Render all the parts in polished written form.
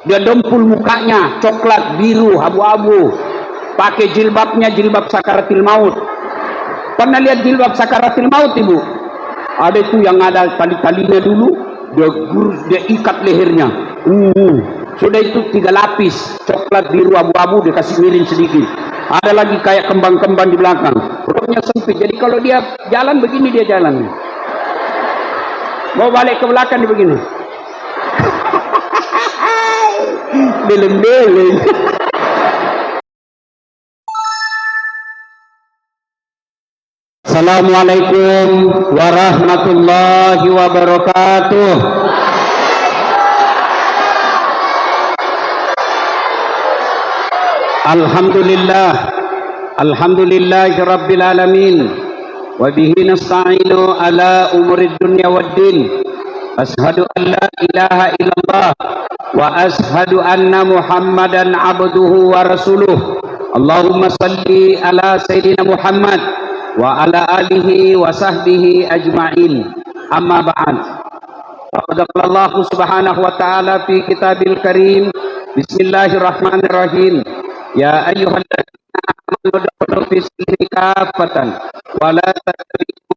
Dia dempul mukanya, coklat, biru, abu-abu. Pakai jilbabnya, jilbab sakaratil maut. Pernah lihat jilbab sakaratil maut, Ibu? Ada itu yang ada tali-talinya dulu, dia ikat lehernya. Sudah itu 3 lapis, coklat, biru, abu-abu, dia kasih miring sedikit. Ada lagi kayak kembang-kembang di belakang. Perutnya sempit, jadi kalau dia jalan begini dia jalan. Mau balik ke belakang dia begini. Beleng-beleng. Assalamualaikum warahmatullahi wabarakatuh. Alhamdulillahi rabbil alamin. Wa bihi nasta'inu ala umurid dunya waddin. Ashhadu an la ilaha illallah wa ashhadu anna Muhammadan abduhu wa rasuluh. Allahumma salli ala sayyidina Muhammad wa ala alihi wa sahbihi ajma'in. Amma ba'd. Qad qala Allah subhanahu wa ta'ala fi kitabil karim. Bismillahirrahmanirrahim. Ya ayyuhalladzina amanu udkhulu fis silmi kaffatan wa la tattabi'u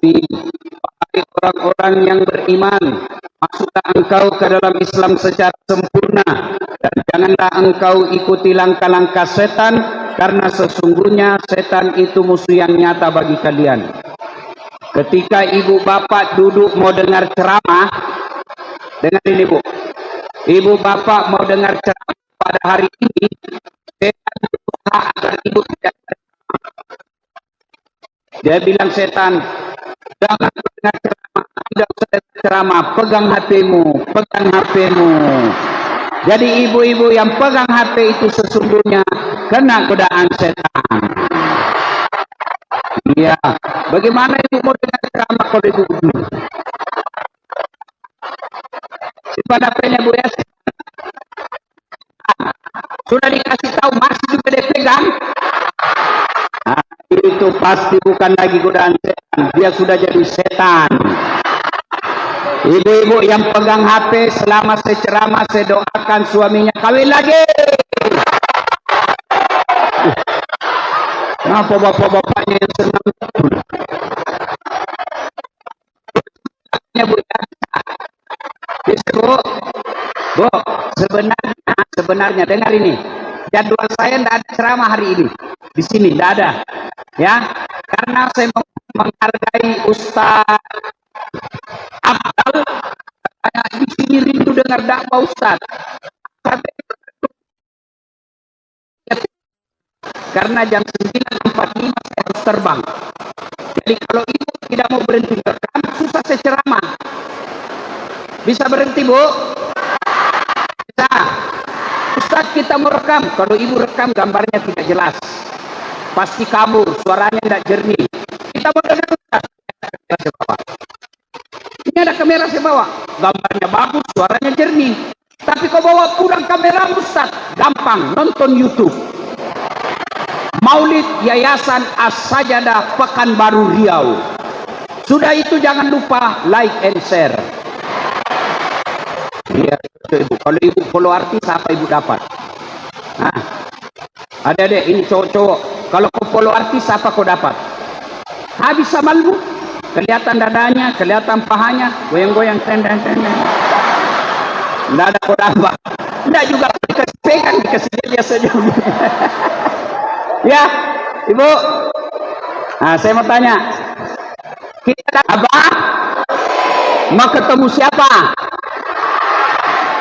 wahai orang-orang yang beriman, masuklah engkau ke dalam Islam secara sempurna dan janganlah engkau ikuti langkah-langkah setan, karena sesungguhnya setan itu musuh yang nyata bagi kalian. Ketika ibu bapak duduk mau dengar ceramah, dengar ini Bu, ibu bapak mau dengar ceramah pada hari ini, setan berusaha agar ibu tidak. Dia bilang setan, jangan dengar ceramah, tidak usah ceramah, pegang HP-mu, pegang HP-mu. Jadi ibu-ibu yang pegang HP itu sesungguhnya kena godaan setan. Iya, bagaimana ibu mau dengar ceramah kalau ibu begini? Simpan HP-nya Bu ya. Sudah dikasih tahu masih juga dia pegang. Nah, itu pasti bukan lagi godaan setan, dia sudah jadi setan. Ibu-ibu yang pegang HP selama saya ceramah, saya doakan suaminya kawin lagi. Kenapa bapak-bapaknya yang senang? Ya Bu ya. Bisa Bu, sebenarnya dengar ini. Jadwal saya tidak ada ceramah hari ini. Di sini tidak ada. Ya, karena saya menghargai Ustaz Abdal, di sini rindu dengar dakwah Ustaz. Karena jam 9.45 saya harus terbang. Jadi kalau ibu tidak mau berhenti rekam, susah saya ceramah. Bisa berhenti Bu? Bisa. Ustaz kita mau rekam. Kalau ibu rekam gambarnya tidak jelas, pasti kabur, suaranya tidak jernih. Kita mau dengar Ustaz. Ini ada kamera saya bawa, gambarnya bagus, suaranya jernih. Tapi kau bawa pulang kamera Ustaz, gampang, nonton YouTube. Maulid Yayasan As-Sajadah Pekanbaru Riau. Sudah itu jangan lupa like and share. Iya, Ibu. Kalau ibu follow artis apa ibu dapat? Nah, adik-adik ini cowok-cowok. Kalau kau follow artis apa kau dapat? Habis sama lu. Kelihatan dadanya, kelihatan pahanya, goyang-goyang, tendang-tendang. Tidak ada kau dapat. Tidak juga dikasih pegang, dikasih dia saja. Ya, Ibu. Nah, saya mau tanya. Kita apa? Mau ketemu siapa?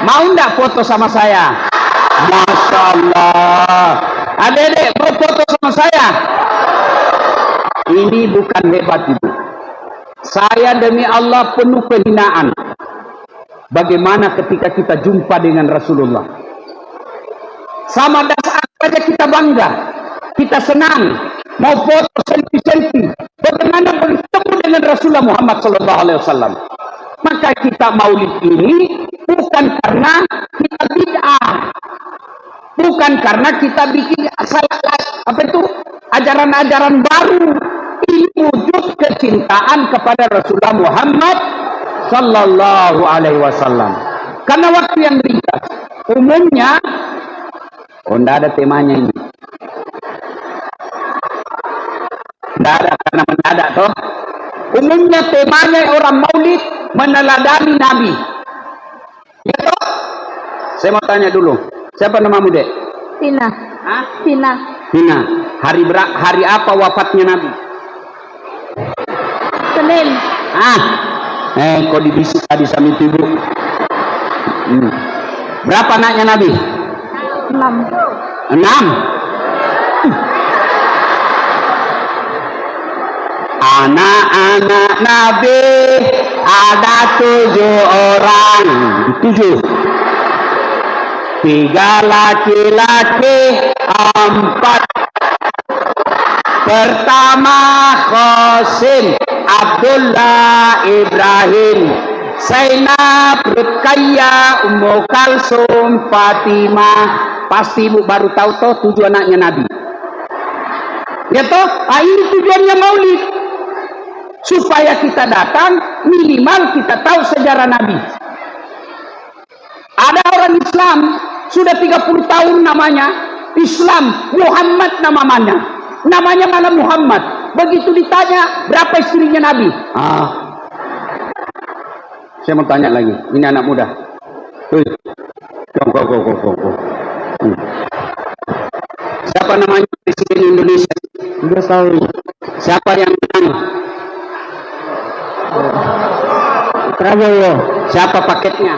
Mau enggak foto sama saya? Masya Allah. Adik-adik mau foto sama saya? Ini bukan hebat Ibu. Saya demi Allah penuh penghinaan. Bagaimana ketika kita jumpa dengan Rasulullah? Sama dasar saja kita bangga. Kita senang, mau foto selfie-selfie. Bagaimana bertemu dengan Rasulullah Muhammad SAW? Maka kita maulid ini bukan karena kita bid'ah, bukan karena kita bikin ajaran-ajaran baru. Ini wujud kecintaan kepada Rasulullah Muhammad Sallallahu alaihi wasallam. Karena waktu yang ringkas. Umumnya, tidak ada temanya ini. Tidak ada, karena mendadak toh. Umumnya temanya orang maulid meneladani Nabi. Ya toh? Saya mau tanya dulu. Siapa namamu, Dek? Tina. Hah? Tina. Tina. Hari apa wafatnya Nabi? Senin. Kau dibisik tadi sama ibu. Berapa anaknya Nabi? 6. 6. Anak-anak Nabi ada 7 orang. 7. 3 laki-laki, 4. Pertama Qasim, Abdullah, Ibrahim, Zainab, Ruqayyah, Ummu Kalsum, Fatimah. Pasti ibu baru tahu toh 7 anaknya Nabi. Ya toh, ini tujuannya maulid. Supaya kita datang, minimal kita tahu sejarah Nabi. Ada orang Islam, sudah 30 tahun namanya, Islam, Muhammad namanya. Namanya mana Muhammad. Begitu ditanya, berapa istrinya Nabi? Saya mau tanya lagi, ini anak muda. Kau. Siapa namanya Presiden Indonesia? Dia tahu. Siapa yang menang? Prabowo. Siapa paketnya?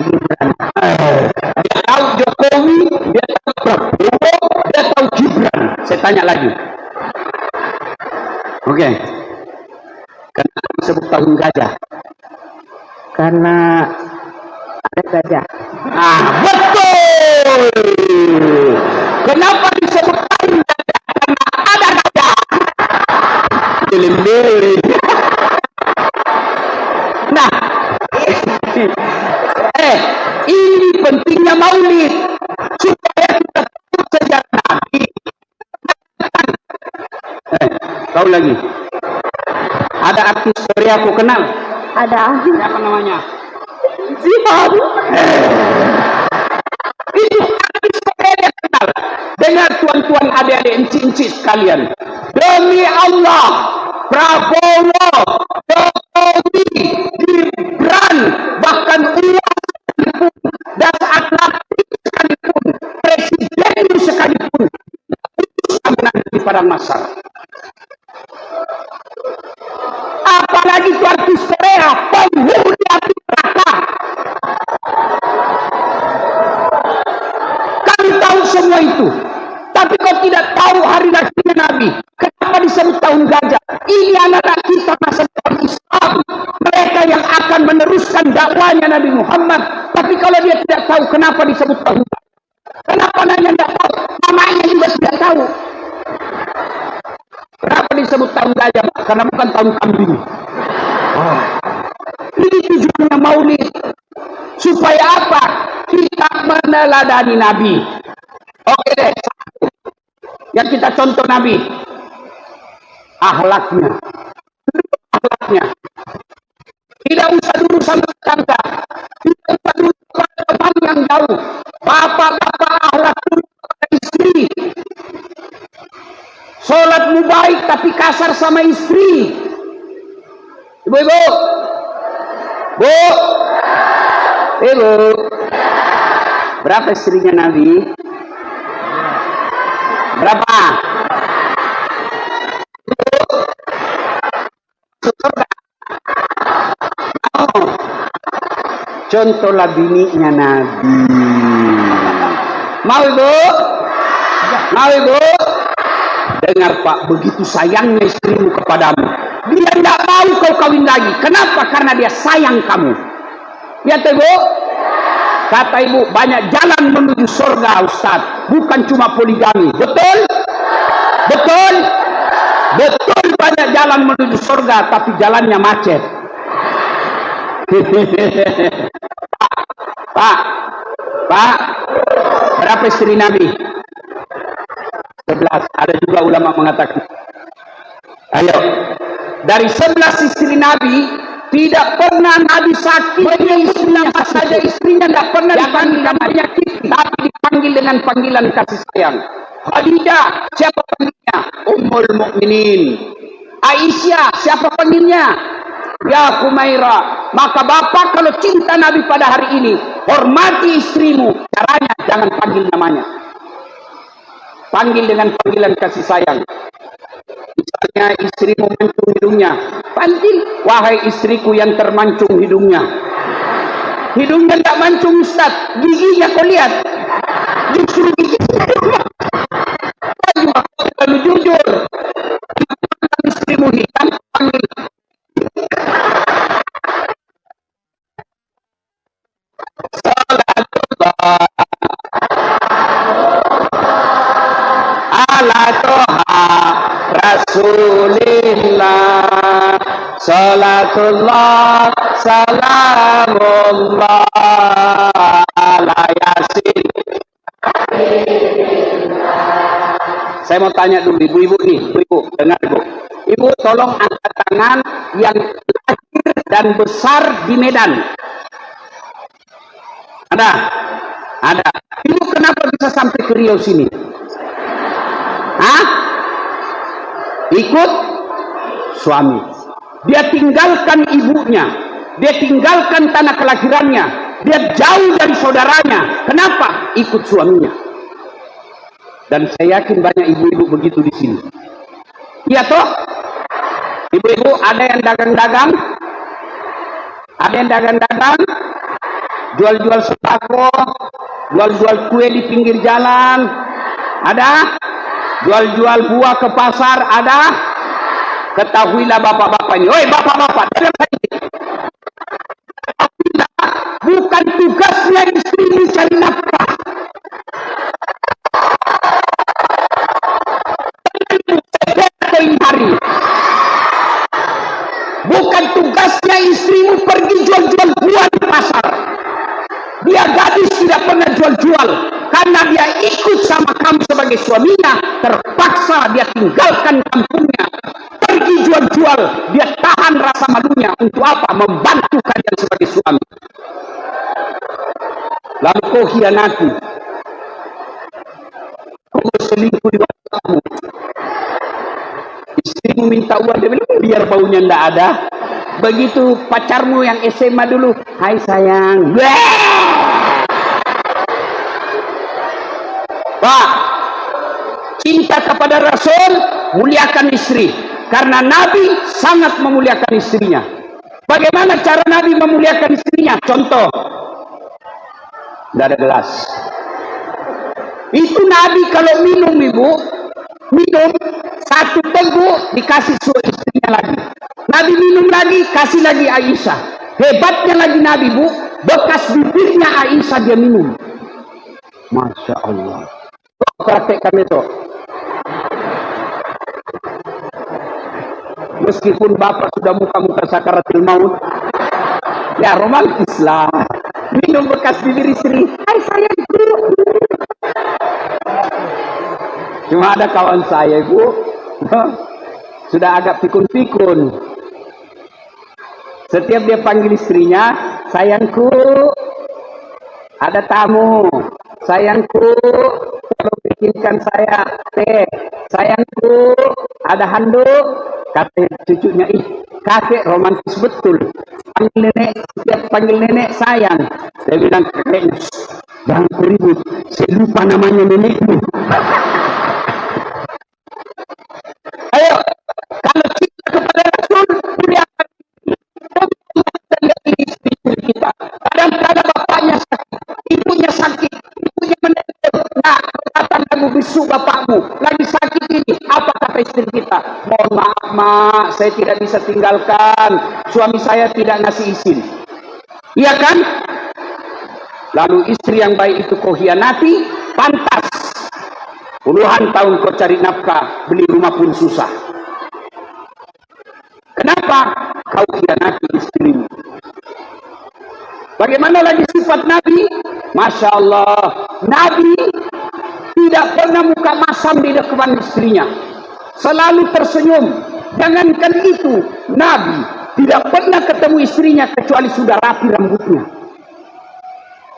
Dia tahu Jokowi, dia tahu Prabowo, dia tahu Gibran. Saya tanya lagi. Oke. Kenapa disebut tahun gajah? Karena ada gajah. Betul. Kenapa disebut tahun gajah? Karena ada gajah. Nah, ini pentingnya maulid supaya kita tahu sejarah Nabi. Tahu lagi? Ada artis Korea aku kenal. Ada. Siapa namanya? Jihan. Itu artis Korea yang kenal. Dengar tuan-tuan, adik-adik, enci-enci sekalian. Demi Allah, Prabowo, Jokowi, Gibran, bahkan uang sekalipun, dan atlet sekalipun, presiden sekalipun, bisa menang di padang mahsyar. Apalagi itu artis Korea, penghuni api neraka. Kami tahu semua itu. Tapi kau tidak tahu hari lahirnya Nabi. Kenapa disebut tahun gajah? Ini anak-anak kita masa depan Islam. Mereka yang akan meneruskan dakwanya Nabi Muhammad. Tapi kalau dia tidak tahu kenapa disebut tahun gajah. Kenapa nanya tidak tahu? Namanya juga tidak tahu. Kenapa disebut tahun gajah? Karena bukan tahun kambing. Ini tujuannya maulid. Supaya apa? Kita meneladani Nabi. Oke deh. Yang kita contoh Nabi. Akhlaknya. Tidak usah dulu sama tetangga. Tidak usah dulu pada teman yang jauh. Bapak-bapak akhlak dulu pada istri. Sholatmu baik tapi kasar sama istri. Ibu-ibu. Bu. Ibu. Berapa istrinya Nabi? Berapa? Contohlah bininya Nabi. Mau ibu? Mau ibu? Dengar Pak, begitu sayangnya istrimu kepadamu. Dia tidak mau kau kawin lagi. Kenapa? Karena dia sayang kamu. Lihat ibu. Kata ibu, banyak jalan menuju surga Ustaz. Bukan cuma poligami. Betul? Betul? Betul, banyak jalan menuju surga. Tapi jalannya macet. Pak, berapa istri Nabi? 11. Ada juga ulama mengatakan. Ayo, dari 11 istri Nabi, Tidak pernah Nabi sakit istrinya, saja istrinya tidak pernah dipanggil namanya menyakiti, tapi dipanggil dengan panggilan kasih sayang. Khadijah, siapa panggilnya? Ummul Mukminin. Aisyah, siapa panggilnya? Ya Humaira. Maka bapak kalau cinta Nabi pada hari ini, hormati istrimu. Caranya jangan panggil namanya, panggil dengan panggilan kasih sayang. Misalnya istrimu mancung hidungnya, panggil, wahai istriku yang termancung hidungnya. Hidungnya tidak mancung Ustaz, giginya kau lihat, justru giginya. Kalau jujur, istrimu hitam, panggil. Salatullah ala toha Rasulillah, salatullah salamullah ala yasin. Saya mau tanya dulu ibu-ibu nih, ibu dengar ibu. Ibu tolong angkat tangan yang lahir dan besar di Medan. Ada? Ada. Ibu kenapa bisa sampai ke Riau sini? Hah? Ikut suami. Dia tinggalkan ibunya, dia tinggalkan tanah kelahirannya, dia jauh dari saudaranya. Kenapa? Ikut suaminya. Dan saya yakin banyak ibu-ibu begitu di sini. Iya toh? Ibu-ibu ada yang dagang-dagang, ada yang dagang-dagang, jual-jual sembako, jual-jual kue di pinggir jalan, ada, jual-jual buah ke pasar, ada. Ketahuilah bapak-bapak ini, oi bapak-bapak, bukan tugasnya istri mencari nafkah. Hari. Bukan tugasnya istrimu pergi jual-jual buah di pasar. Dia gadis tidak pernah jual-jual, karena dia ikut sama kamu sebagai suaminya. Terpaksa dia tinggalkan kampungnya, pergi jual-jual. Dia tahan rasa malunya. Untuk apa? Membantu kalian sebagai suami. Lalu kau hianati, kau berselingkuh di waktumu. Istrimu minta uang, dia bilang biar baunya ndak ada. Begitu pacarmu yang SMA dulu, hai sayang, Pak, cinta kepada Rasul, muliakan istri, karena Nabi sangat memuliakan istrinya. Bagaimana cara Nabi memuliakan istrinya? Contoh, nggak ada gelas. Itu Nabi kalau minum, ibu, minum satu teguk dikasih istrinya lagi. Nabi minum lagi, kasih lagi Aisyah. Hebatnya lagi Nabi, bu, bekas bibirnya Aisyah dia minum. Masya Allah. Praktekkan itu. Meskipun bapak sudah muka-muka sakaratul maut, ya romantis lah. Minum bekas bibir istri. Hai sayangku. Cuma ada kawan saya, ibu, sudah agak pikun-pikun. Setiap dia panggil istrinya, sayangku, ada tamu. Sayangku, kalau bikinkan saya teh. Sayangku, ada handuk. Kata cucunya, ih, kakek romantis betul. Panggil nenek, setiap panggil nenek sayang. Saya bilang, kakeknya, jangan ribut, saya lupa namanya nenekmu. Ayo, kalau cinta kepada Rasul, muliakan istri kita. Kadang-kadang bapaknya sakit, ibunya sakit, ibunya meninggal. Nah, datang kamu besuk bapakmu, lagi sakit ini. Apa kata istri kita? Mohon maaf, mak, saya tidak bisa tinggalkan. Suami saya tidak ngasih izin. Iya kan? Lalu istri yang baik itu kau hianati, pantas. Puluhan tahun kau cari nafkah, beli rumah pun susah. Kenapa? Kau hianati istrimu. Bagaimana lagi sifat Nabi? Masya Allah, Nabi tidak pernah muka masam di depan istrinya, selalu tersenyum. Jangankan itu, Nabi tidak pernah ketemu istrinya kecuali sudah rapi rambutnya.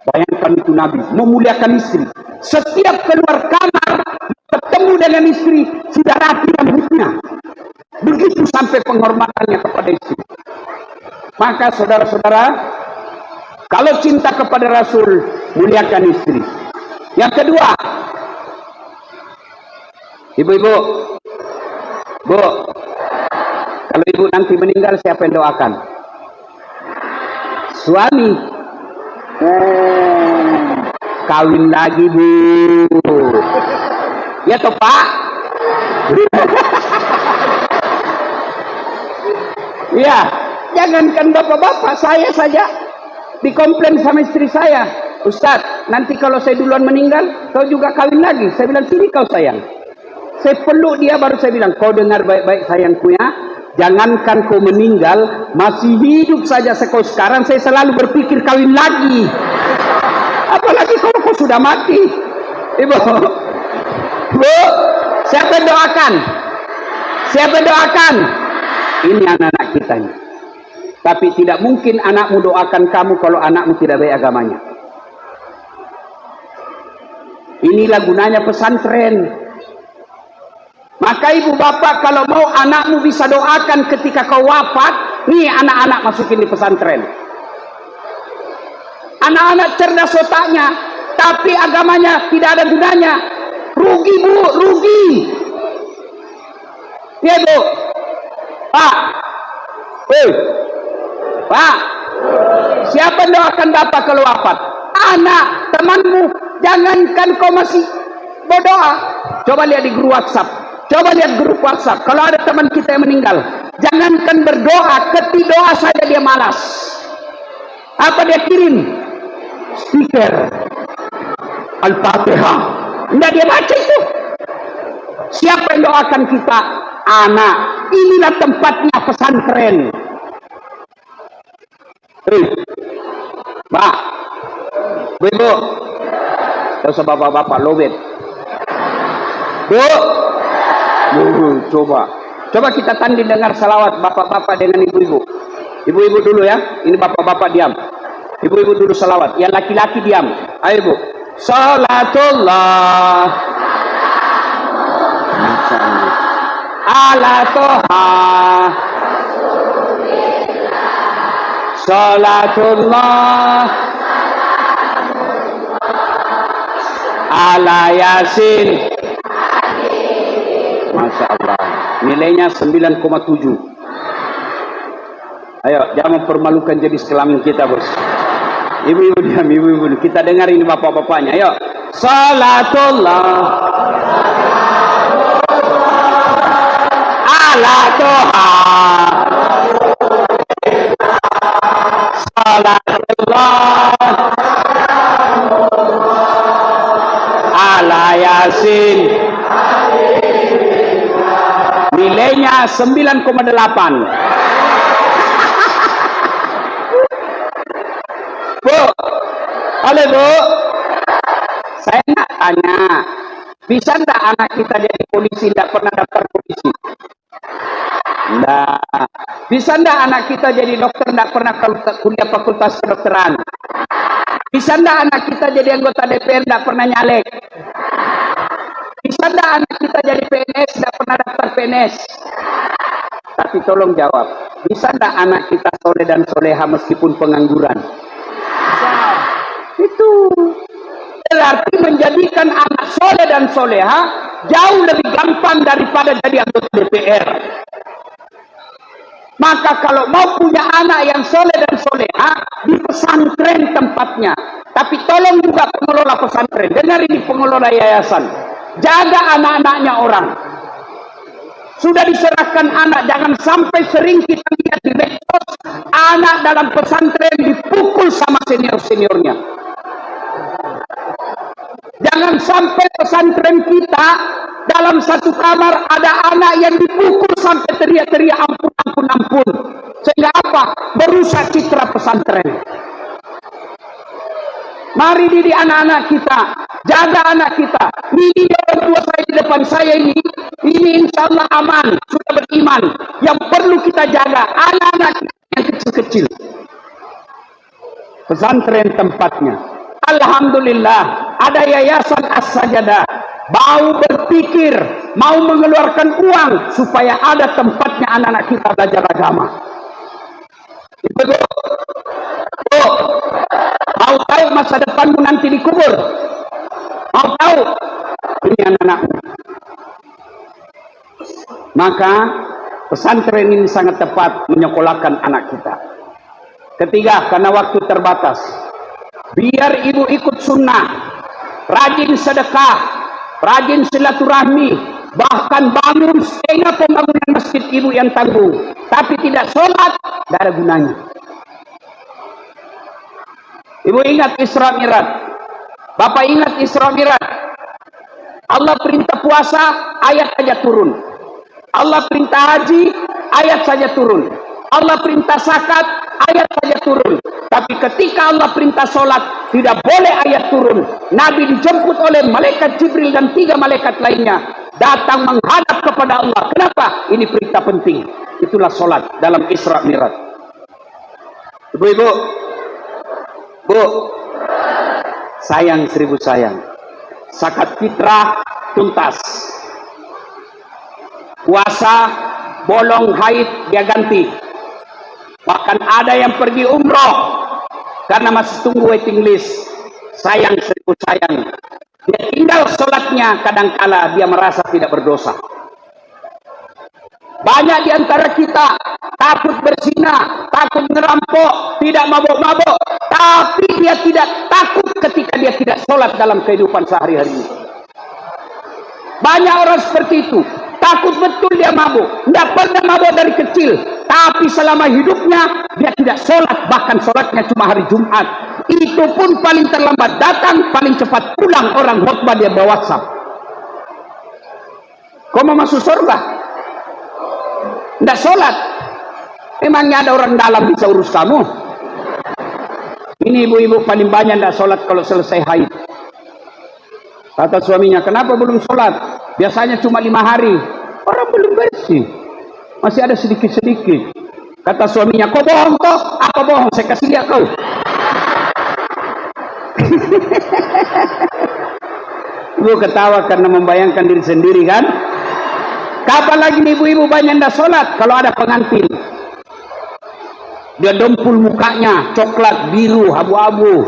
Bayangkan itu Nabi memuliakan istri. Setiap keluar kamar ketemu dengan istri sudah rapi rambutnya. Begitu sampai penghormatannya kepada istri. Maka saudara-saudara, kalau cinta kepada Rasul, muliakan istri. Yang kedua, ibu-ibu, bu, kalau ibu nanti meninggal, siapa yang doakan? Suami. Kawin lagi, bu. Ya toh, Pak? Ya, jangankan bapak-bapak, saya saja dikomplain sama istri saya. Ustaz, nanti kalau saya duluan meninggal, kau juga kawin lagi. Saya bilang, sini kau sayang. Saya peluk dia, baru saya bilang, kau dengar baik-baik sayangku ya. Jangankan kau meninggal, masih hidup saja kau sekarang, saya selalu berpikir kawin lagi. Apalagi kalau kau sudah mati. Ibu, bu, siapa yang doakan? Siapa yang doakan? Ini anak-anak kita ini. Tapi tidak mungkin anakmu doakan kamu kalau anakmu tidak baik agamanya. Inilah gunanya pesantren. Maka ibu bapak kalau mau anakmu bisa doakan ketika kau wafat, nih anak-anak masukin di pesantren. Anak-anak cerdas otaknya, tapi agamanya tidak ada gunanya. Rugi bu, rugi. Ya bu, Pak, Pak, siapa doakan bapak kalau wafat? Anak, temanmu. Jangankan kau masih berdoa. Coba lihat di grup WhatsApp. Coba lihat grup WhatsApp. Kalau ada teman kita yang meninggal, jangankan berdoa, ketik doa saja dia malas. Apa dia kirim? Stiker Al-Fatihah. Tidak dia baca itu. Siapa yang doakan kita? Anak. Inilah tempatnya pesantren. Pak, ibu, gak usah bapak-bapak lobet. Bu, coba kita tanding dengar salawat bapak-bapak dengan ibu-ibu. Ibu-ibu dulu ya. Ini bapak-bapak diam. Ibu-ibu dulu salawat. Yang laki-laki diam. Ayo ibu. Salatullah ala toha. Salatullah ala Yasin. Masya Allah. Nilainya 9,7. Ayo, jangan mempermalukan jenis kelamin kita, bos. Ibu-ibu diam, ibu-ibu. Kita dengar ini bapak-bapaknya. Ayo. Salatullah ala toha. Salatullah ala Yasin. Nilainya 9,8. Bu, halo bu, saya nak tanya, bisa enggak anak kita jadi polisi, enggak pernah daftar polisi? Enggak. Bisa enggak anak kita jadi dokter, enggak pernah kuliah fakultas kedokteran? Bisa enggak anak kita jadi anggota DPR, enggak pernah nyalek? Bisa enggak anak kita jadi PNS, enggak pernah daftar PNS? Tapi tolong jawab, bisa enggak anak kita soleh dan soleha meskipun pengangguran? Itu berarti menjadikan anak soleh dan soleha jauh lebih gampang daripada jadi anggota DPR. Maka kalau mau punya anak yang soleh dan soleha, di pesantren tempatnya. Tapi tolong juga pengelola pesantren, dengar ini pengelola yayasan, jaga anak-anaknya orang. Sudah diserahkan anak, jangan sampai sering kita lihat di medsos anak dalam pesantren dipukul sama senior-seniornya. Jangan sampai pesantren kita dalam satu kamar ada anak yang dipukul sampai teriak-teriak ampun, ampun, ampun. Sehingga apa? Merusak citra pesantren. Mari didik anak-anak kita jaga anak kita. Ini orang tua saya di depan saya ini insya Allah aman, sudah beriman. Yang perlu kita jaga anak-anak yang kecil-kecil. Pesantren tempatnya. Alhamdulillah ada yayasan As-Sajadah mau berpikir, mau mengeluarkan uang supaya ada tempatnya anak-anak kita belajar agama. Ibu, mau tahu masa depanmu nanti dikubur? Mau tahu? Ini anak-anakmu. Maka pesantren ini sangat tepat menyekolahkan anak kita. Ketiga, karena waktu terbatas, biar ibu ikut sunnah, rajin sedekah, rajin silaturahmi, bahkan bangun setengah pembangunan masjid ibu yang tanggung, tapi tidak sholat, tidak ada gunanya. Ibu ingat Isra Mi'raj, bapak ingat Isra Mi'raj. Allah perintah puasa, ayat saja turun. Allah perintah haji, ayat saja turun. Allah perintah zakat, ayat saja turun. Tapi ketika Allah perintah sholat, tidak boleh ayat turun. Nabi dijemput oleh malaikat Jibril dan 3 malaikat lainnya, datang menghadap kepada Allah. Kenapa? Ini perintah penting. Itulah sholat dalam Isra Mi'raj. Ibu-ibu, bu, sayang 1000 sayang. Zakat fitrah tuntas. Puasa bolong haid dia ganti. Bahkan ada yang pergi umroh karena masih tunggu waiting list. Sayang 1000 sayang. Dia tinggal sholatnya, kadangkala dia merasa tidak berdosa. Banyak di antara kita takut berzina, takut ngerampok, tidak mabuk-mabuk, tapi dia tidak takut ketika dia tidak sholat dalam kehidupan sehari-hari. Banyak orang seperti itu, takut betul dia mabuk, tidak pernah mabuk dari kecil, tapi selama hidupnya dia tidak sholat, bahkan sholatnya cuma hari Jumat. Itu pun paling terlambat datang, paling cepat pulang orang khotbah dia bawa WhatsApp. Kau mau masuk surga? Tidak sholat. Memangnya ada orang dalam bisa urus kamu? Ini ibu-ibu paling banyak tidak sholat kalau selesai haid. Kata suaminya, kenapa belum sholat? Biasanya cuma 5 hari. Orang belum bersih, masih ada sedikit-sedikit. Kata suaminya, kau bohong toh? Apa bohong? Saya kasih lihat kau. Ibu ketawa karena membayangkan diri sendiri kan. Kapan lagi ibu-ibu banyak tidak sholat? Kalau ada pengantin, dia dempul mukanya coklat, biru, abu-abu,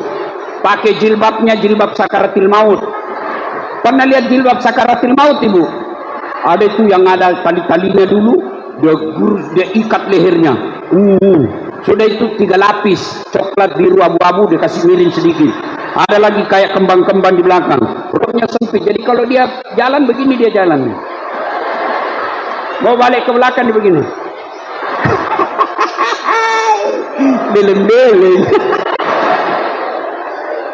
pakai jilbabnya jilbab sakaratil maut. Pernah lihat jilbab sakaratil maut ibu? Ada itu yang ada tali-talinya dulu, dia ikat lehernya. Sudah itu 3 lapis, coklat, biru, abu-abu, dia kasih miring sedikit. Ada lagi kayak kembang-kembang di belakang, perutnya sempit. Jadi kalau dia jalan begini dia jalan. Mau balik ke belakang dia begini. Beleng-beleng.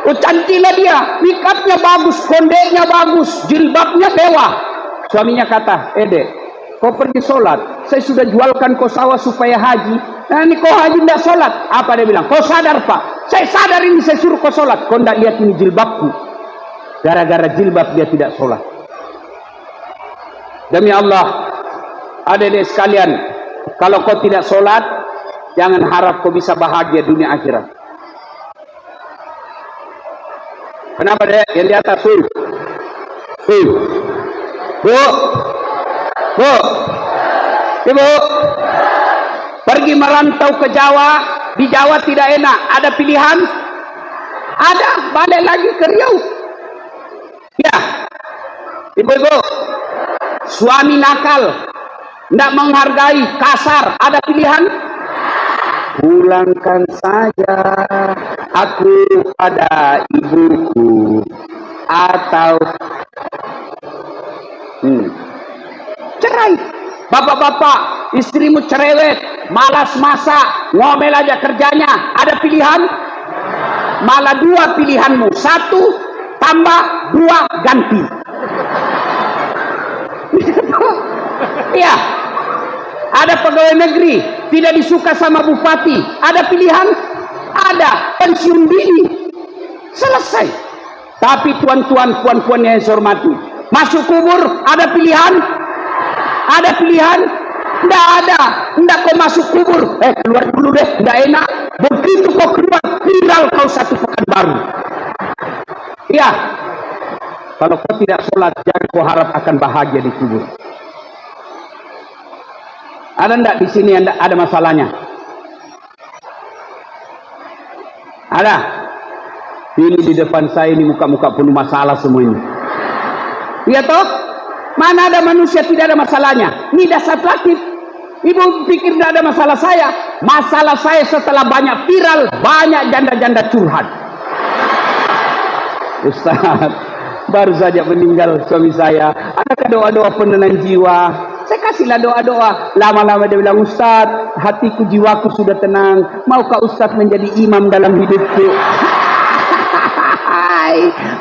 Oh, cantiklah dia, makeupnya bagus, kondeknya bagus, jilbabnya mewah. Suaminya kata, Dek, kau pergi sholat, saya sudah jualkan kau sawah supaya haji. Nah ini kau haji tidak sholat. Apa dia bilang? Kau sadar Pak? Saya sadar ini, saya suruh kau sholat. Kau tidak lihat ini jilbabku. Gara-gara jilbab dia tidak sholat. Demi Allah, adik-adik sekalian, kalau kau tidak sholat, jangan harap kau bisa bahagia dunia akhirat. Kenapa dek? Yang di atas tuh. Bu, ibu, pergi merantau ke Jawa. Di Jawa tidak enak. Ada pilihan? Ada. Balik lagi ke Riau. Ya, ibu-ibu, suami nakal, tidak menghargai, kasar, ada pilihan? Pulangkan saja aku pada ibuku, atau cerai. Bapak-bapak, istrimu cerewet, malas masak, ngomel aja kerjanya, ada pilihan? Malah 2 pilihanmu, 1 tambah, 2 ganti. Iya. Ada pegawai negeri tidak disuka sama bupati, ada pilihan? Ada. Pensiun dini, selesai. Tapi tuan-tuan, puan-puan yang saya hormati, masuk kubur ada pilihan? Ada pilihan? Tidak ada. Tidak kau masuk kubur, keluar dulu deh, tidak enak. Begitu kau keluar, viral kau satu pekan baru. Ya, kalau kau tidak sholat, jangan kau harap akan bahagia di kubur. Ada tidak di sini yang ada masalahnya? Ada? Ini di depan saya ini muka-muka penuh masalah semua ini. Iya toh? Mana ada manusia tidak ada masalahnya? Ini dasar lakit. Ibu pikir tidak ada masalah saya? Masalah saya setelah banyak viral, banyak janda-janda curhat. Ustaz, baru saja meninggal suami saya. Adakah doa-doa penenang jiwa? Saya kasihlah doa-doa. Lama-lama dia bilang, Ustaz, hatiku, jiwaku sudah tenang. Maukah Ustaz menjadi imam dalam hidupku?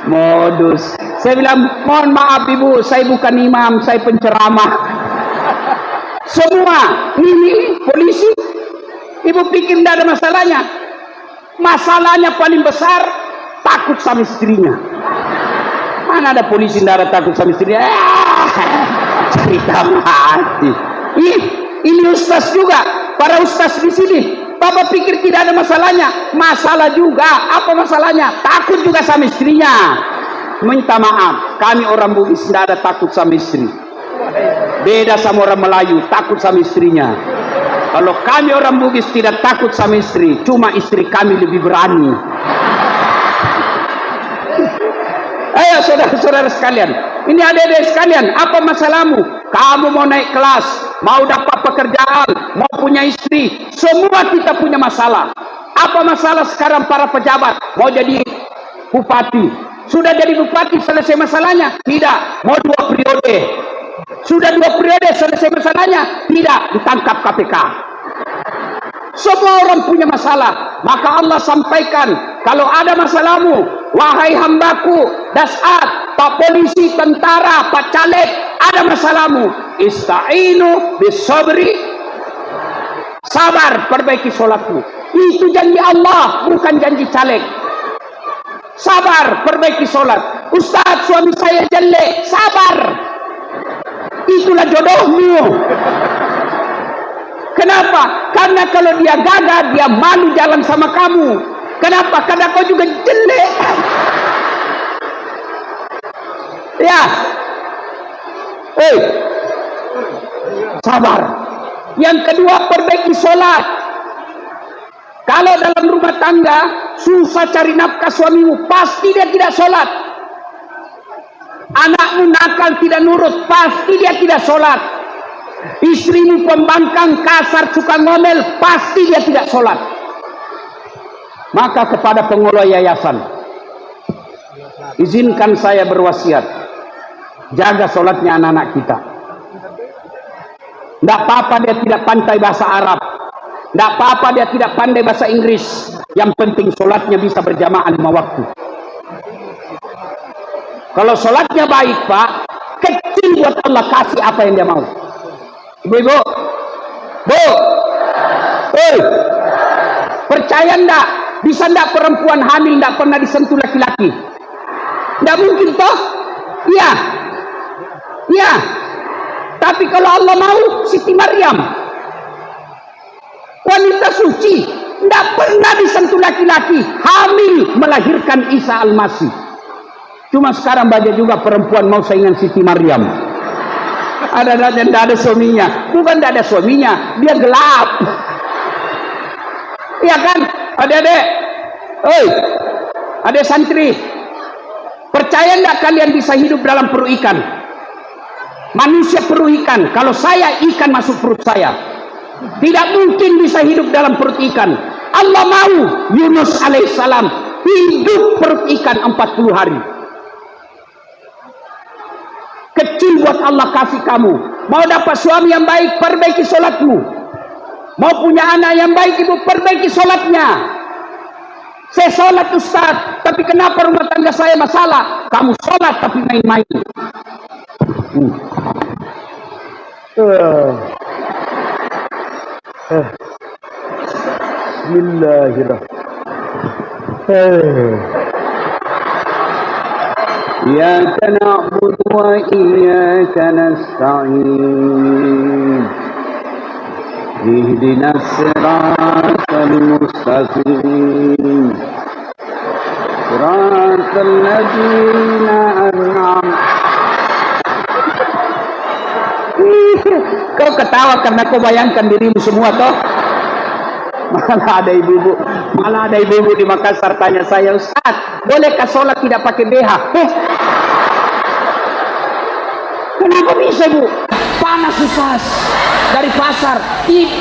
Modus. Saya bilang, mohon maaf ibu, saya bukan imam, saya penceramah. Semua ini polisi. Ibu pikir tidak ada masalahnya? Masalahnya paling besar takut sama istrinya. Mana ada polisi tidak ada takut sama istrinya? Cerita mati. Ini ustaz juga, para ustaz di sini. Bapak pikir tidak ada masalahnya? Masalah juga. Apa masalahnya? Takut juga sama istrinya. Minta maaf, kami orang Bugis tidak ada takut sama istri. Beda sama orang Melayu, takut sama istrinya. Kalau kami orang Bugis tidak takut sama istri, cuma istri kami lebih berani. Ayo saudara-saudara sekalian, ini adik-adik sekalian, apa masalahmu? Kamu mau naik kelas, mau dapat pekerjaan, mau punya istri, semua kita punya masalah. Apa masalah sekarang para pejabat? Mau jadi bupati. Sudah jadi bupati selesai masalahnya? Tidak, mau 2 periode. Sudah 2 periode selesai masalahnya? Tidak, ditangkap KPK. Semua orang punya masalah. Maka Allah sampaikan, kalau ada masalahmu, wahai hambaku, dasat, pak polisi, tentara, pak caleg, ada masalahmu, ista'inu bisabri, sabar, perbaiki sholatmu. Itu janji Allah, bukan janji caleg. Sabar, perbaiki sholat. Ustaz, suami saya jelek, sabar. Itulah jodohmu. Kenapa? Karena kalau dia gagal, dia malu jalan sama kamu. Kenapa? Karena kau juga jelek. Ya. Sabar. Yang kedua, perbaiki sholat. Kalau dalam rumah tangga susah cari nafkah suamimu, pasti dia tidak sholat. Anakmu nakal tidak nurut, pasti dia tidak sholat. Istrimu pembangkang, kasar, suka ngomel, pasti dia tidak sholat. Maka kepada pengelola yayasan, izinkan saya berwasiat, jaga sholatnya anak-anak kita. Tidak apa-apa dia tidak pandai bahasa Arab, tidak apa-apa dia tidak pandai bahasa Inggris, yang penting sholatnya bisa berjamaah 5 waktu. Kalau sholatnya baik Pak, kecil buat Allah, kasih apa yang dia mau. Ibu-ibu, Bu, percaya enggak? Bisa enggak perempuan hamil enggak pernah disentuh laki-laki? Enggak mungkin toh? Iya. Iya. Tapi kalau Allah mau, Siti Maryam, wanita suci, enggak pernah disentuh laki-laki, hamil melahirkan Isa Al-Masih. Cuma sekarang banyak juga perempuan mau saingan Siti Maryam. Tidak ada suaminya. Bukan tidak ada suaminya, dia gelap. Iya kan? Adik-adik, adik santri, percaya tidak kalian bisa hidup dalam perut ikan? Manusia perut ikan. Kalau saya, ikan masuk perut saya. Tidak mungkin bisa hidup dalam perut ikan. Allah mau Yunus alaihissalam hidup perut ikan 40 hari. Kecil buat Allah kasih kamu. Mau dapat suami yang baik, perbaiki sholatmu. Mau punya anak yang baik, ibu, perbaiki sholatnya. Saya sholat Ustaz, tapi kenapa rumah tangga saya masalah? Kamu sholat tapi main-main. Bismillahirrahmanirrahim. إياك نعبد وإياك نستعين اهدنا الصراط المستقيم صراط الذين أنعمت. Kau ketawa karena kau bayangkan dirimu semua toh. Malah ada ibu-ibu di Makassar tanya saya, Ustaz, bolehkah sholat tidak pakai BH? Kenapa bisa, Bu? Panas Ustaz dari pasar.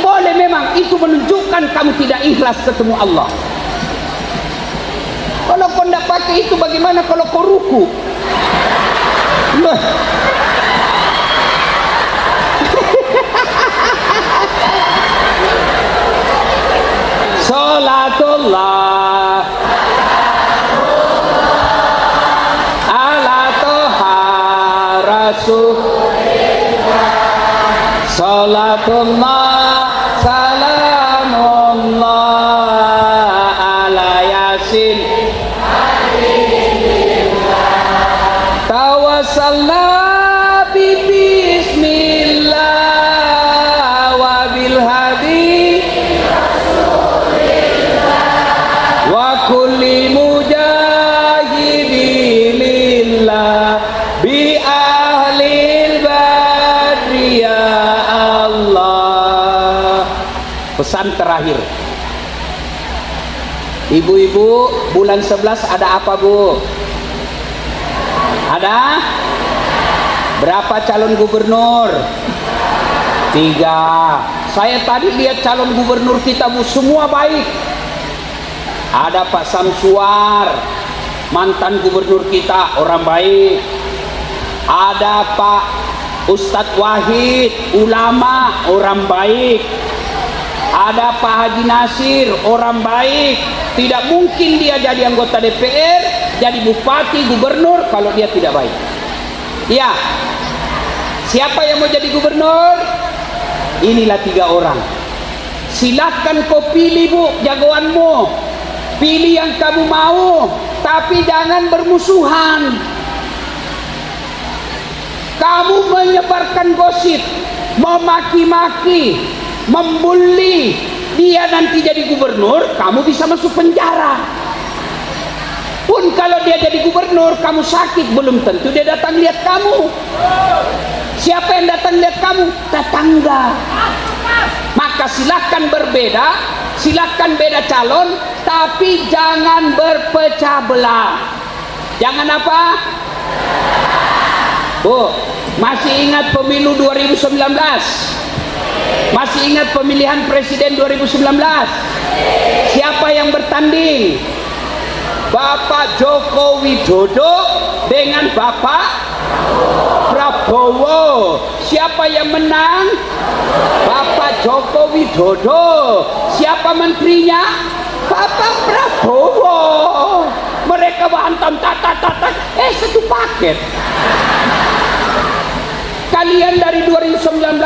Boleh memang, itu menunjukkan kamu tidak ikhlas ketemu Allah. Kalau kau tidak pakai itu, bagaimana kalau kau ruku? Loh. Salatullah ala toha rasulillah, salatullah salamullah ala yasin tawassalna bismillah wa bil hadi kulli mujahidin lillah bi ahlil badri ya Allah. Pesan terakhir, ibu-ibu, bulan 11 ada apa, Bu? Ada berapa calon gubernur? 3. Saya tadi lihat calon gubernur kita, Bu, semua baik. Ada Pak Samsuar, mantan gubernur kita, orang baik. Ada Pak Ustadz Wahid, ulama, orang baik. Ada Pak Haji Nasir, orang baik. Tidak mungkin dia jadi anggota DPR, jadi bupati, gubernur kalau dia tidak baik. Ya, siapa yang mau jadi gubernur? Inilah 3 orang. Silakan kau pilih, Bu, jagoanmu. Pilih yang kamu mau, tapi jangan bermusuhan. Kamu menyebarkan gosip, memaki-maki, membuli, dia nanti jadi gubernur, kamu bisa masuk penjara. Pun kalau dia jadi gubernur, kamu sakit, belum tentu dia datang lihat kamu. Siapa yang datang lihat kamu? Tetangga. Maka silakan berbeda, silakan beda calon, tapi jangan berpecah belah. Jangan apa? Bu, masih ingat pemilu 2019? Masih ingat pemilihan presiden 2019? Siapa yang bertanding? Bapak Joko Widodo dengan Bapak Prabowo. Siapa yang menang? Bapak Joko Widodo. Siapa menterinya? Bapak Prabowo. Mereka hantam tata, satu paket. Kalian dari 2019,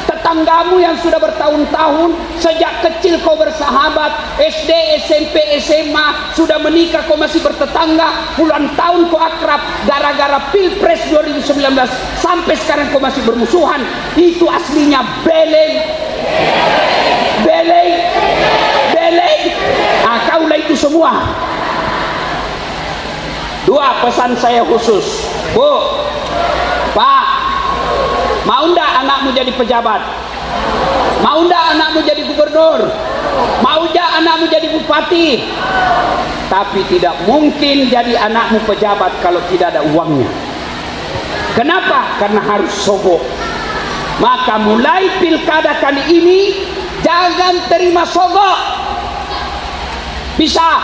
tetanggamu yang sudah bertahun-tahun, sejak kecil kau bersahabat, SD, SMP, SMA, sudah menikah kau masih bertetangga, puluhan tahun kau akrab, gara-gara Pilpres 2019 sampai sekarang kau masih bermusuhan. Itu aslinya beleng. Kaulah itu semua. 2 pesan saya khusus, Bu, Pak, mau ndak anakmu jadi pejabat? Mau ndak anakmu jadi gubernur? Mau ndak anakmu jadi bupati? Tapi tidak mungkin jadi anakmu pejabat kalau tidak ada uangnya. Kenapa? Karena harus sogok. Maka mulai pilkada kali ini jangan terima sogok. Bisa?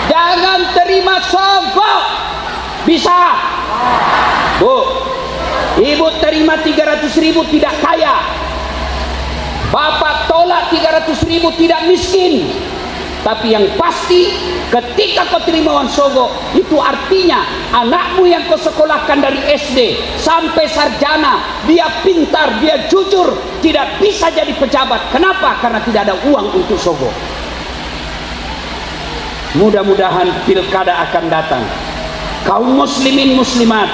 Jangan terima sogok. Bisa? Bu, ibu terima 300.000 tidak kaya. Bapak tolak 300.000 tidak miskin. Tapi yang pasti, ketika kau terima uang sogok, itu artinya anakmu yang kau sekolahkan dari SD sampai sarjana, dia pintar, dia jujur, tidak bisa jadi pejabat. Kenapa? Karena tidak ada uang untuk sogok. Mudah-mudahan pilkada akan datang. Kaum muslimin muslimat,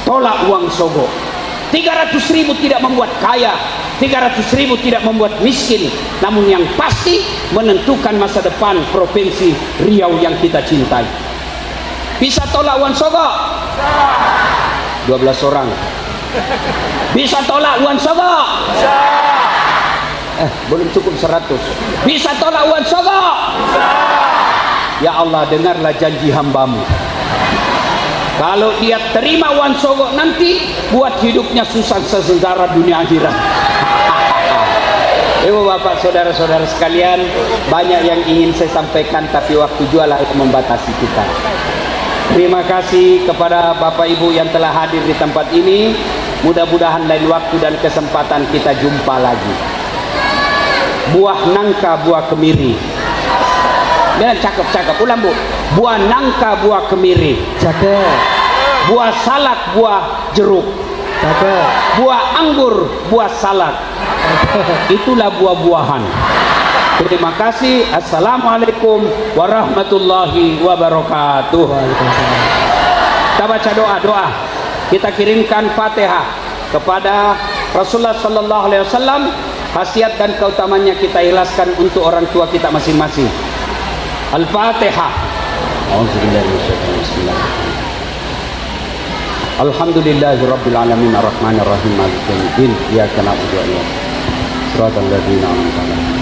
tolak uang sogok. 300.000 tidak membuat kaya, 300.000 tidak membuat miskin, namun yang pasti menentukan masa depan provinsi Riau yang kita cintai. Bisa tolak uang sogok? 12 orang. Bisa tolak uang sogok? Belum cukup 100. Bisa tolak uang sogok? Ya Allah, dengarlah janji hambamu. Kalau dia terima uang sogok nanti, buat hidupnya susah sengsara dunia akhirat. Ibu bapak saudara-saudara sekalian, banyak yang ingin saya sampaikan, tapi waktu jualah membatasi kita. Terima kasih kepada bapak ibu yang telah hadir di tempat ini. Mudah-mudahan lain waktu dan kesempatan kita jumpa lagi. Buah nangka, buah kemiri. Dan cakep-cakep, ulang bu. Buah nangka, buah kemiri. Cakep. Buah salak, buah jeruk. Cakep. Buah anggur, buah salak. Itulah buah-buahan. Terima kasih. Assalamualaikum warahmatullahi wabarakatuh. Kita baca doa-doa. Kita kirimkan Fatihah kepada Rasulullah sallallahu alaihi wasallam. Khasiat dan keutamanya kita ikhlaskan untuk orang tua kita masing-masing. Al-Fatihah. Alhamdulillahirabbil alamin arrahmanir rahim maliki yaumiddin iyyaka na'budu wa iyyaka nasta'in shiratal ladzina an'amta 'alaihim.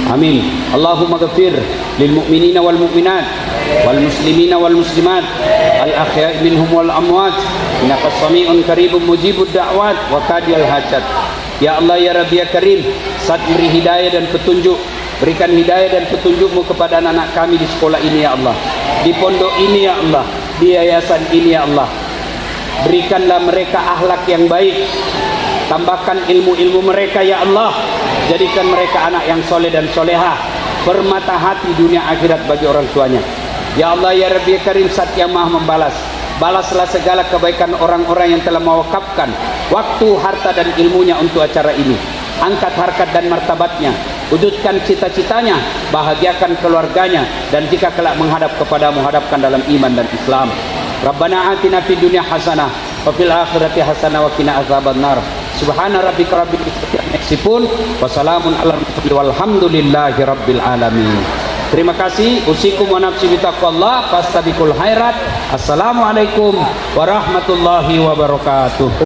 Amin. Allahumma ghfir lil mu'minina wal mu'minat wal muslimina wal muslimat al ahya'i minhum wal amwat innaka sami'un qaribun mujibud da'wat wa qadiyal hajat. Ya Allah ya Rabbi ya Karim, saat beri hidayah dan petunjuk, berikan hidayah dan petunjukmu kepada anak-anak kami di sekolah ini ya Allah, di pondok ini ya Allah, di yayasan ini ya Allah. Berikanlah mereka akhlak yang baik, tambahkan ilmu-ilmu mereka ya Allah, jadikan mereka anak yang soleh dan solehah, bermata hati dunia akhirat bagi orang tuanya. Ya Allah ya Rabbi ya Karim, Zat yang Maha membalas, balaslah segala kebaikan orang-orang yang telah mewakafkan waktu, harta dan ilmunya untuk acara ini. Angkat harkat dan martabatnya, wujudkan cita-citanya, bahagiakan keluarganya, dan jika kelak menghadap kepadamu, hadapkan dalam iman dan Islam. Rabbana atina fid dunya hasanah wa fil akhirati hasanah wa qina azabannar. Subhana rabbika rabbil izzati amma yasifun wa salamun alal mursalin walhamdulillahi rabbil alamin. Terima kasih. Usikum wa nafsi bitaqwallah fastabiqul khairat. Assalamualaikum warahmatullahi wabarakatuh.